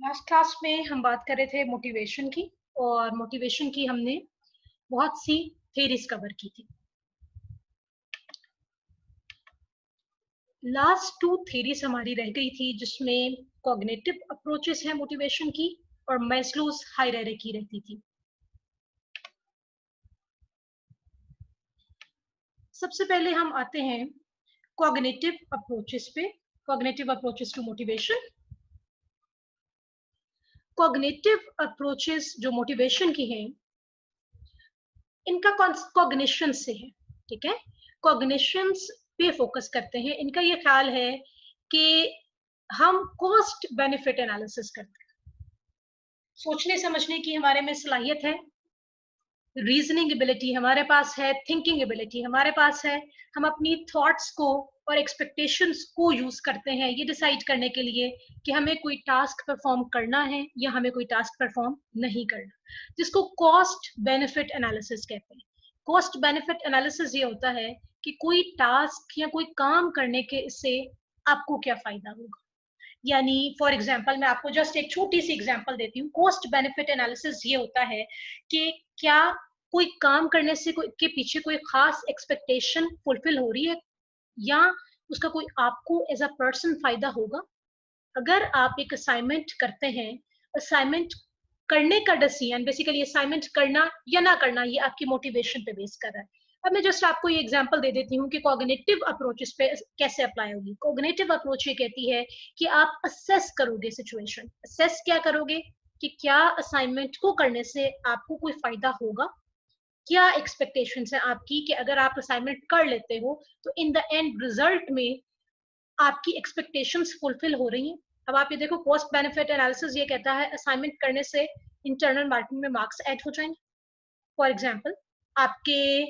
Last class में हम बात कर रहे थे मोटिवेशन की। और मोटिवेशन की हमने बहुत सी थेरीज कवर की थी। लास्ट टू थेरीज हमारी रह गई थी जिसमें कॉग्निटिव अप्रोचेस है मोटिवेशन की और मैस्लोज हायरार्की रहती थी। सबसे पहले हम आते हैं कॉग्निटिव अप्रोचेस पे। Cognitive approaches to motivation. Cognitive approaches जो मोटिवेशन की हैं इनका कॉग्निशन से है। ठीक है, कॉग्निशंस पे फोकस करते हैं। इनका ये ख्याल है कि हम कॉस्ट बेनिफिट एनालिसिस करते हैं। सोचने समझने की हमारे में सलाहियत है, रीजनिंग एबिलिटी हमारे पास है, थिंकिंग एबिलिटी हमारे पास है। हम अपनी थॉट्स को और एक्सपेक्टेशंस को यूज करते हैं ये डिसाइड करने के लिए कि हमें कोई टास्क परफॉर्म करना है या हमें कोई टास्क परफॉर्म नहीं करना, जिसको कॉस्ट बेनिफिट एनालिसिस कहते हैं। कॉस्ट बेनिफिट एनालिसिस ये होता है कि कोई टास्क या कोई काम करने के से आपको क्या फायदा होगा। यानी फॉर एग्जांपल मैं आपको जस्ट एक छोटी सी एग्जांपल देती हूँ। कॉस्ट बेनिफिट एनालिसिस ये होता है कि क्या कोई काम करने से कोई के पीछे कोई खास एक्सपेक्टेशन फुलफिल हो रही है या उसका कोई आपको एज अ पर्सन फायदा होगा। अगर आप एक असाइनमेंट करते हैं, असाइनमेंट करने का डिसीजन बेसिकली असाइनमेंट करना या ना करना ये आपकी मोटिवेशन पे बेस कर रहा है। अब मैं जस्ट आपको ये एग्जांपल दे देती हूँ कि कॉग्निटिव अप्रोचेस पे कैसे अप्लाई होगी। कॉग्निटिव अप्रोच ये कहती है कि आप असेस करोगे सिचुएशन। असेस क्या करोगे कि क्या असाइनमेंट को करने से आपको कोई फायदा होगा, क्या एक्सपेक्टेशंस है आपकी कि अगर आप असाइनमेंट कर लेते हो तो इन द एंड रिजल्ट में आपकी एक्सपेक्टेशंस फुलफिल हो रही हैं। अब आप ये देखो, कॉस्ट बेनिफिट एनालिसिस ये कहता है असाइनमेंट करने से इंटरनल मार्किंग में मार्क्स ऐड हो जाएंगे। फॉर एग्जांपल आपके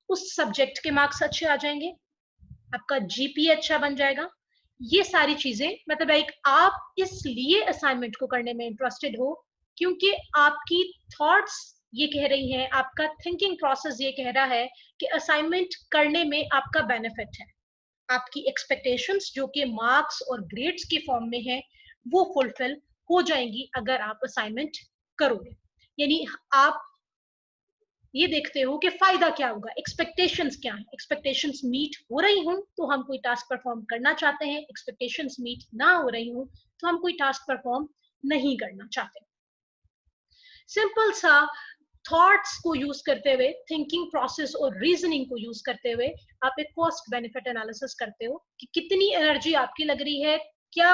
उस सब्जेक्ट के मार्क्स अच्छे आ जाएंगे, आपका जीपीए अच्छा बन जाएगा। ये सारी चीजें मतलब एक आप इसलिए असाइनमेंट को करने में इंटरेस्टेड हो क्योंकि आपकी थॉट्स ये कह रही हैं, आपका थिंकिंग प्रोसेस ये कह रहा है कि असाइनमेंट करने में आपका बेनिफिट है। आपकी एक्सपेक्टेशंस जो कि मार्क्स और ग्रेड्स के फॉर्म में है वो फुलफिल हो जाएंगी अगर आप असाइनमेंट करोगे। यानी आप ये देखते हो कि फायदा क्या होगा, एक्सपेक्टेशंस क्या है। एक्सपेक्टेशंस मीट हो रही हूं तो हम कोई टास्क परफॉर्म करना चाहते हैं, एक्सपेक्टेशंस मीट ना हो रही हूं तो हम कोई टास्क परफॉर्म नहीं करना चाहते। सिंपल सा थॉट्स को यूज करते हुए, थिंकिंग प्रोसेस और रीजनिंग को यूज करते हुए आप एक कॉस्ट बेनिफिट एनालिसिस करते हो कि कितनी एनर्जी आपकी लग रही है, क्या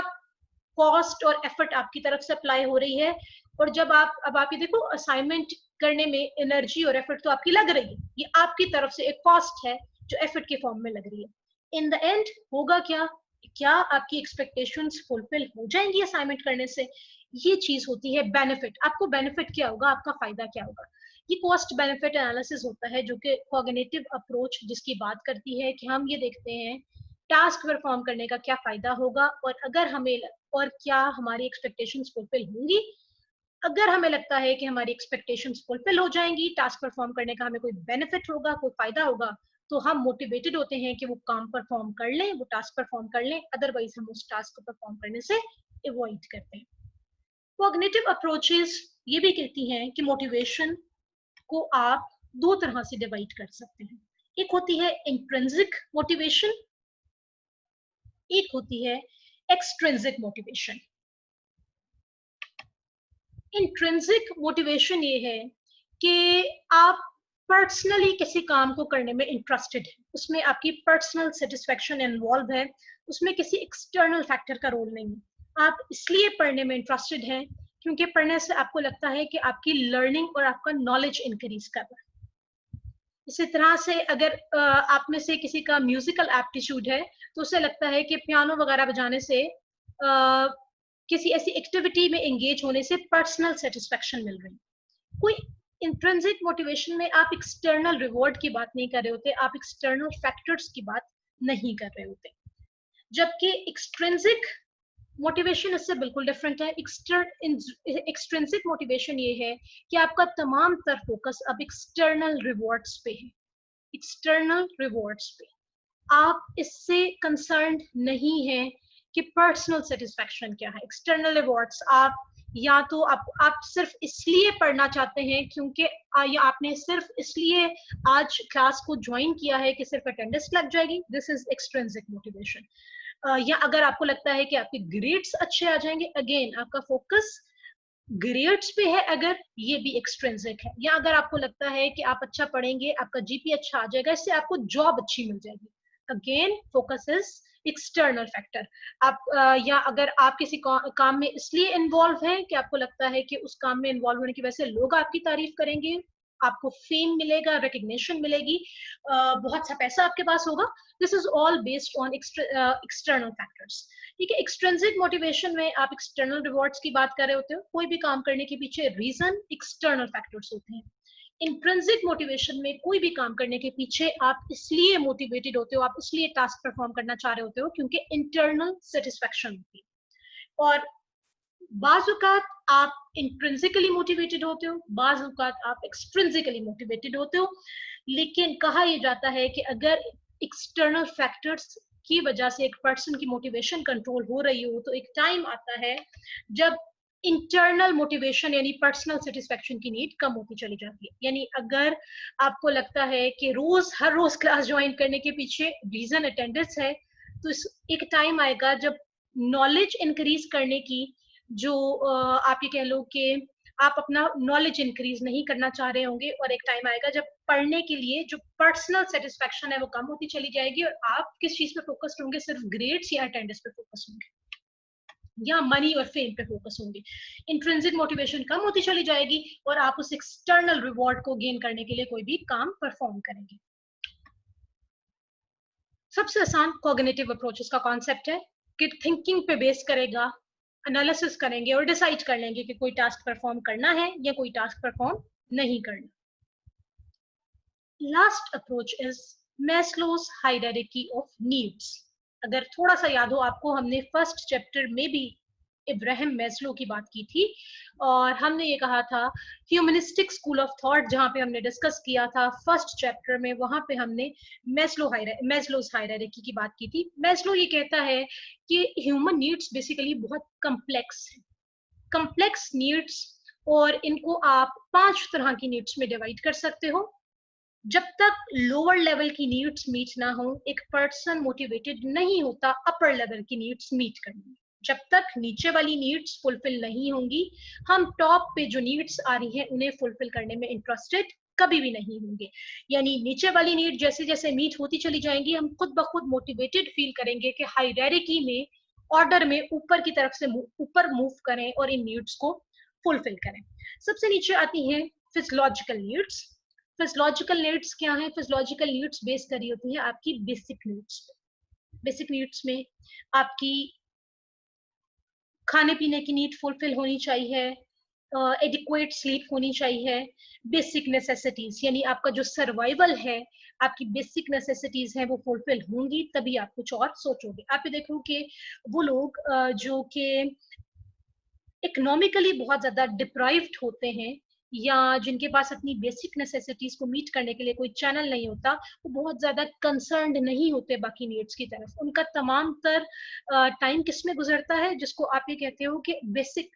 कॉस्ट और एफर्ट आपकी तरफ से अप्लाई हो रही है। और जब आप ये देखो, असाइनमेंट करने में एनर्जी और एफर्ट तो आपकी लग रही है, ये आपकी तरफ से एक कॉस्ट है जो एफर्ट के फॉर्म में लग रही है। इन द एंड होगा क्या, क्या आपकी एक्सपेक्टेशंस फुलफिल हो जाएंगी असाइनमेंट करने से। ये चीज होती है बेनिफिट। आपको बेनिफिट क्या होगा, आपका फायदा क्या होगा। ये कॉस्ट बेनिफिट एनालिसिस होता है जो कि कॉग्निटिव अप्रोच जिसकी बात करती है कि हम ये देखते हैं टास्क परफॉर्म करने का क्या फायदा होगा और अगर हमें और क्या हमारी एक्सपेक्टेशंस फुलफिल होंगी। अगर हमें लगता है कि हमारी एक्सपेक्टेशंस फुलफिल हो जाएंगी, टास्क परफॉर्म करने का हमें कोई बेनिफिट होगा, कोई फायदा होगा, तो हम मोटिवेटेड होते हैं कि वो काम परफॉर्म कर लें, वो टास्क परफॉर्म कर लें। अदरवाइज हम उस टास्क को परफॉर्म करने से अवॉइड करते हैं। कॉग्निटिव अप्रोचेस ये भी कहती हैं कि मोटिवेशन को आप दो तरह से डिवाइड कर सकते हैं। एक होती है इंट्रिंसिक मोटिवेशन, एक होती है एक्सट्रिंसिक मोटिवेशन। इंट्रिंसिक मोटिवेशन ये है कि आप पर्सनली किसी काम को करने में इंटरेस्टेड है, उसमें आपकी पर्सनल सेटिस्फेक्शन इन्वॉल्व है, उसमें किसी एक्सटर्नल फैक्टर का रोल नहीं है। आप इसलिए पढ़ने में इंटरेस्टेड हैं क्योंकि पढ़ने से आपको लगता है कि आपकी लर्निंग और आपका नॉलेज इंक्रीज कर रहा है। इसी तरह से अगर आप में से किसी का म्यूजिकल एप्टीट्यूड है तो उसे लगता है कि पियानो वगैरह बजाने से किसी ऐसी एक्टिविटी में एंगेज होने से पर्सनल सेटिस्फेक्शन मिल रही है। कोई इंट्रिंसिक मोटिवेशन में आप एक्सटर्नल रिवॉर्ड की बात नहीं कर रहे होते, आप एक्सटर्नल फैक्टर्स की बात नहीं कर रहे होते। जबकि एक्सट्रिंसिक मोटिवेशन इससे बिल्कुल डिफरेंट है। एक्सट्रिंसिक मोटिवेशन ये है कि आपका तमाम तर फोकस अब एक्सटर्नल रिवॉर्ड्स पे है। एक्सटर्नल रिवॉर्ड्स पे आप इससे कंसर्न नहीं है कि पर्सनल सेटिस्फैक्शन क्या है। एक्सटर्नल रिवॉर्ड्स, आप या तो आप सिर्फ इसलिए पढ़ना चाहते हैं क्योंकि या आपने सिर्फ इसलिए आज क्लास को ज्वाइन किया है कि सिर्फ अटेंडेंस लग जाएगी, दिस इज एक्सट्रिंसिक मोटिवेशन। या अगर आपको लगता है कि आपके ग्रेड्स अच्छे आ जाएंगे, अगेन आपका फोकस ग्रेड्स पे है, अगर ये भी एक्सट्रिंसिक है। या अगर आपको लगता है कि आप अच्छा पढ़ेंगे, आपका जीपी अच्छा आ जाएगा, इससे आपको जॉब अच्छी मिल जाएगी, again focus is external factor. या अगर आप किसी काम में इसलिए इन्वॉल्व हैं कि आपको लगता है कि उस काम में इन्वॉल्व होने की वजह से लोग आपकी तारीफ करेंगे, आपको फेम मिलेगा, रिकग्निशन मिलेगी, बहुत सा पैसा आपके पास होगा, this is all based on external factors. ठीक है, एक्सट्रिंसिक मोटिवेशन में आप एक्सटर्नल रिवॉर्ड्स की बात कर रहे होते हो, कोई भी काम करने के पीछे रीजन एक्सटर्नल फैक्टर्स होते हैं। इंट्रिंसिक मोटिवेशन में कोई भी काम करने के पीछे आप इसलिए मोटिवेटेड होते हो, आप इसलिए टास्क परफॉर्म करना चाह रहे होते हो क्योंकि इंटरनल सेटिस्फैक्शन होती है। और बाज़ औक़ात आप इंट्रिंसिकली मोटिवेटेड होते हो, बाज़ औक़ात आप एक्सट्रिंसिकली मोटिवेटेड होते हो, लेकिन कहा यह जाता है कि अगर एक्सटर्नल फैक्टर्स की वजह से एक पर्सन की मोटिवेशन कंट्रोल हो रही हो, तो एक टाइम आता है जब इंटरनल मोटिवेशन यानी पर्सनल सेटिस्फैक्शन की नीड कम होती चली जाती है। यानी अगर आपको लगता है कि हर रोज क्लास ज्वाइन करने के पीछे रीजन अटेंडेंस है, तो एक टाइम आएगा जब नॉलेज इंक्रीज करने की जो आप ये कह लो कि आप अपना नॉलेज इंक्रीज नहीं करना चाह रहे होंगे, और एक टाइम आएगा जब पढ़ने के लिए जो पर्सनल सेटिस्फैक्शन है वो कम होती चली जाएगी और आप किस चीज पे फोकस्ड होंगे, सिर्फ ग्रेड्स या अटेंडेंस पे फोकस होंगे या मनी और फेम पे फोकस होंगे। इंट्रिंसिक मोटिवेशन कम होती चली जाएगी और आप उस एक्सटर्नल रिवॉर्ड को गेन करने के लिए कोई भी काम परफॉर्म करेंगे। सबसे आसान कॉग्निटिव अप्रोचेस का कॉन्सेप्ट है कि थिंकिंग पे बेस करेगा, एनालिसिस करेंगे और डिसाइड कर लेंगे कि कोई टास्क परफॉर्म करना है या कोई टास्क परफॉर्म नहीं करना। Last approach is Maslow's hierarchy of needs. अगर थोड़ा सा याद हो आपको, हमने फर्स्ट चैप्टर में भी इब्राहिम मैस्लो की बात की थी और हमने ये कहा था ह्यूमनिस्टिक स्कूल ऑफ थॉट, जहां पे हमने डिस्कस किया था फर्स्ट चैप्टर में, वहां पे हमने मैस्लोस हायरार्की की बात की थी। मैस्लो ये कहता है कि ह्यूमन नीड्स बेसिकली बहुत कम्प्लेक्स है, कम्प्लेक्स नीड्स, और इनको आप 5 तरह की नीड्स में डिवाइड कर सकते हो। जब तक लोअर लेवल की नीड्स मीट ना हो, एक पर्सन मोटिवेटेड नहीं होता अपर लेवल की नीड्स मीट करने में। जब तक नीचे वाली नीड्स फुलफिल नहीं होंगी, हम टॉप पे जो नीड्स आ रही हैं उन्हें फुलफिल करने में इंटरेस्टेड कभी भी नहीं होंगे। यानी नीचे वाली नीड जैसे जैसे मीट होती चली जाएंगी, हम खुद ब खुद मोटिवेटेड फील करेंगे कि हायरार्की में, ऑर्डर में ऊपर की तरफ से ऊपर मूव करें और इन नीड्स को फुलफिल करें। सबसे नीचे आती हैं फिजियोलॉजिकल नीड्स। फिजियोलॉजिकल नीड्स क्या है? फिजियोलॉजिकल नीड्स बेस करी होती है आपकी बेसिक नीड्स पे। बेसिक नीड्स में आपकी खाने पीने की नीड फुलफिल होनी चाहिए, एडिक्वेट स्लीप होनी चाहिए, बेसिक नेसेसिटीज यानी आपका जो सर्वाइवल है, आपकी बेसिक नेसेसिटीज हैं वो फुलफिल होंगी तभी आप कुछ और सोचोगे। आप ये देखो कि वो लोग जो कि इकोनॉमिकली बहुत ज्यादा डिप्राइव्ड होते हैं या जिनके पास अपनी बेसिक नेसेसिटीज को मीट करने के लिए कोई चैनल नहीं होता, वो बहुत ज्यादा कंसर्न्ड नहीं होते बाकी नीड्स की तरफ। उनका तमाम तर टाइम किसमें गुजरता है, जिसको आप ये कहते हो कि बेसिक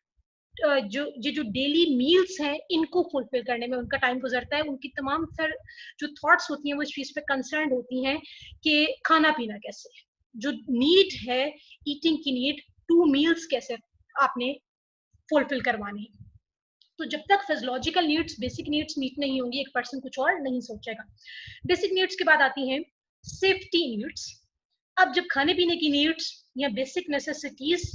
जो डेली मील्स हैं इनको फुलफिल करने में उनका टाइम गुजरता है। उनकी तमाम तर जो थॉट्स होती हैं वो इस चीज पे कंसर्न्ड होती हैं कि खाना पीना कैसे, जो नीड है ईटिंग की नीड, 2 मील्स कैसे आपने फुलफिल करवानी। तो जब तक physiological needs, basic needs meet नहीं होंगी, एक पर्सन कुछ और नहीं सोचेगा। बेसिक नीड्स के बाद आती हैं सेफ्टी नीड्स। अब जब खाने पीने की नीड्स या बेसिक नेसेसिटीज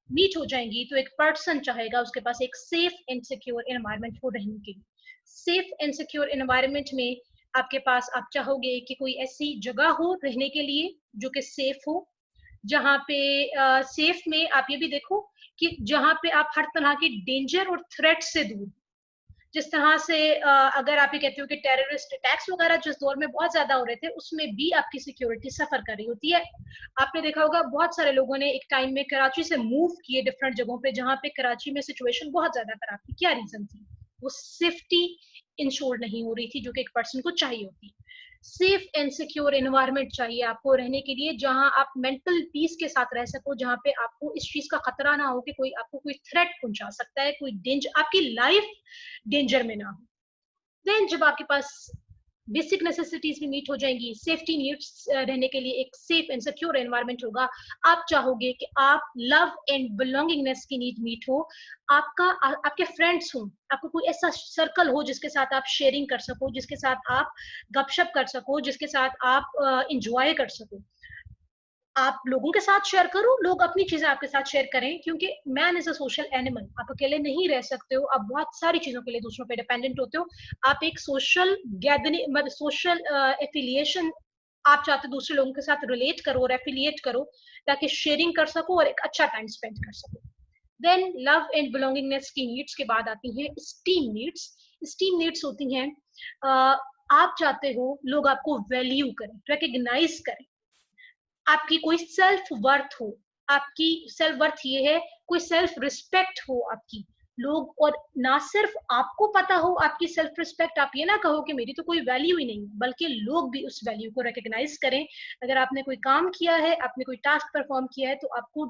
मीट हो जाएंगी तो एक पर्सन चाहेगा उसके पास एक सेफ एंड सिक्योर एनवायरनमेंट हो रहने के लिए। सेफ एंड सिक्योर एनवायरनमेंट में आपके पास, आप चाहोगे कि कोई ऐसी जगह हो रहने के लिए जो कि सेफ हो, जहाँ पे सेफ में आप ये भी देखो कि जहाँ पे आप हर तरह की डेंजर और थ्रेट से दूर। जिस तरह से अगर आप ये कहते हो कि टेररिस्ट अटैक्स वगैरह जिस दौर में बहुत ज्यादा हो रहे थे, उसमें भी आपकी सिक्योरिटी सफर कर रही होती है। आपने देखा होगा बहुत सारे लोगों ने एक टाइम में कराची से मूव किए डिफरेंट जगहों पे, जहाँ पे कराची में सिचुएशन बहुत ज्यादा खराब थी। क्या रीजन थी? वो सेफ्टी इंश्योर नहीं हो रही थी जो कि एक पर्सन को चाहिए होती। सेफ एंड सिक्योर एनवायरनमेंट चाहिए आपको रहने के लिए, जहां आप मेंटल पीस के साथ रह सको, जहां पे आपको इस चीज का खतरा ना हो कि कोई आपको कोई थ्रेट पहुंचा सकता है, कोई डेंजर, आपकी लाइफ डेंजर में ना हो। देन जब आपके पास बेसिक नेसेसिटीज भी मीट हो जाएंगी, सेफ्टी नीड्स रहने के लिए एक सेफ एंड सिक्योर एनवायरनमेंट होगा, आप चाहोगे कि आप लव एंड बिलोंगिंगनेस की नीड मीट हो, आपके फ्रेंड्स हो, आपको कोई ऐसा सर्कल हो जिसके साथ आप शेयरिंग कर सको, जिसके साथ आप गपशप कर सको, जिसके साथ आप इंजॉय कर सको। आप लोगों के साथ शेयर करो, लोग अपनी चीजें आपके साथ शेयर करें, क्योंकि man is a social animal, आप अकेले नहीं रह सकते हो, आप बहुत सारी चीजों के लिए दूसरों पे डिपेंडेंट होते हो। आप एक सोशल गैदरिंग, मतलब सोशल एफिलिएशन, आप चाहते हो दूसरे लोगों के साथ रिलेट करो और एफिलिएट करो, ताकि शेयरिंग कर सको और एक अच्छा टाइम स्पेंड कर सको। देन लव एंड बिलोंगिंगनेस की नीड्स के बाद आती हैं स्टीम नीड्स। स्टीम नीड्स होती हैं, आप चाहते हो लोग आपको वैल्यू करें, रिकग्नाइज करें, आपकी कोई सेल्फ वर्थ हो, आपकी सेल्फ वर्थ ये है, कोई सेल्फ रिस्पेक्ट हो आपकी, लोग, और ना सिर्फ आपको पता हो आपकी सेल्फ रिस्पेक्ट, आप ये ना कहो कि मेरी तो कोई वैल्यू ही नहीं, बल्कि लोग भी उस वैल्यू को रिकग्नाइज करें। अगर आपने कोई काम किया है, आपने कोई टास्क परफॉर्म किया है, तो आपको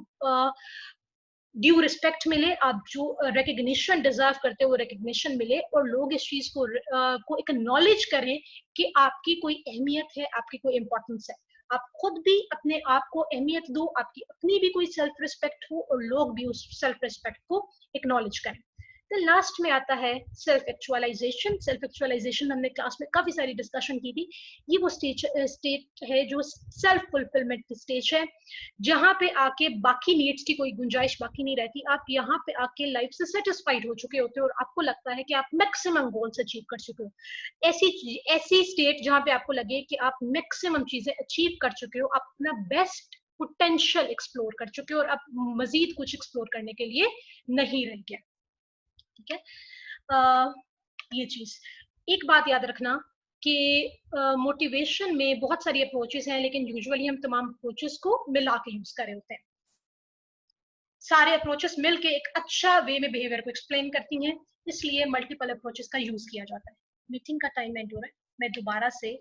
ड्यू रिस्पेक्ट मिले, आप जो रिकग्निशन डिजर्व करते हो वो रिकग्निशन मिले, और लोग इस चीज को एक्नॉलेज करें कि आपकी कोई अहमियत है, आपकी कोई इंपॉर्टेंस है। आप खुद भी अपने आप को अहमियत दो, आपकी अपनी भी कोई सेल्फ रिस्पेक्ट हो, और लोग भी उस सेल्फ रिस्पेक्ट को एक्नॉलेज करें। तो लास्ट में आता है सेल्फ एक्चुअलाइजेशन। सेल्फ एक्चुअलाइजेशन हमने क्लास में काफी सारी डिस्कशन की थी। ये वो स्टेट है जो सेल्फ फुलफिलमेंट की स्टेज है, जहां पे आके बाकी नीड्स की कोई गुंजाइश बाकी नहीं रहती, आप यहाँ पे आके लाइफ से सेटिस्फाइड हो चुके होते हो, और आपको लगता है कि आप मैक्सिमम गोल्स अचीव कर चुके हो। ऐसी स्टेट जहां पे आपको लगे कि आप मैक्सिमम चीजें अचीव कर चुके हो, आप अपना बेस्ट पोटेंशियल एक्सप्लोर कर चुके हो, और अब मजीद कुछ एक्सप्लोर करने के लिए नहीं रह गया। ठीक है, ये चीज एक बात याद रखना कि मोटिवेशन में बहुत सारी अप्रोचेस हैं, लेकिन यूजुअली हम तमाम अप्रोचेस को मिला के यूज कर रहे होते हैं। सारे अप्रोचेस मिलके एक अच्छा वे में बिहेवियर को एक्सप्लेन करती हैं, इसलिए मल्टीपल अप्रोचेस का यूज किया जाता है। मीटिंग का टाइम एंड हो रहा है, मैं दोबारा से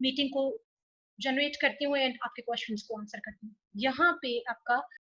मीटिंग को जनरेट करती हूँ एंड आपके क्वेश्चंस को आंसर करती हूँ। यहाँ पे आपका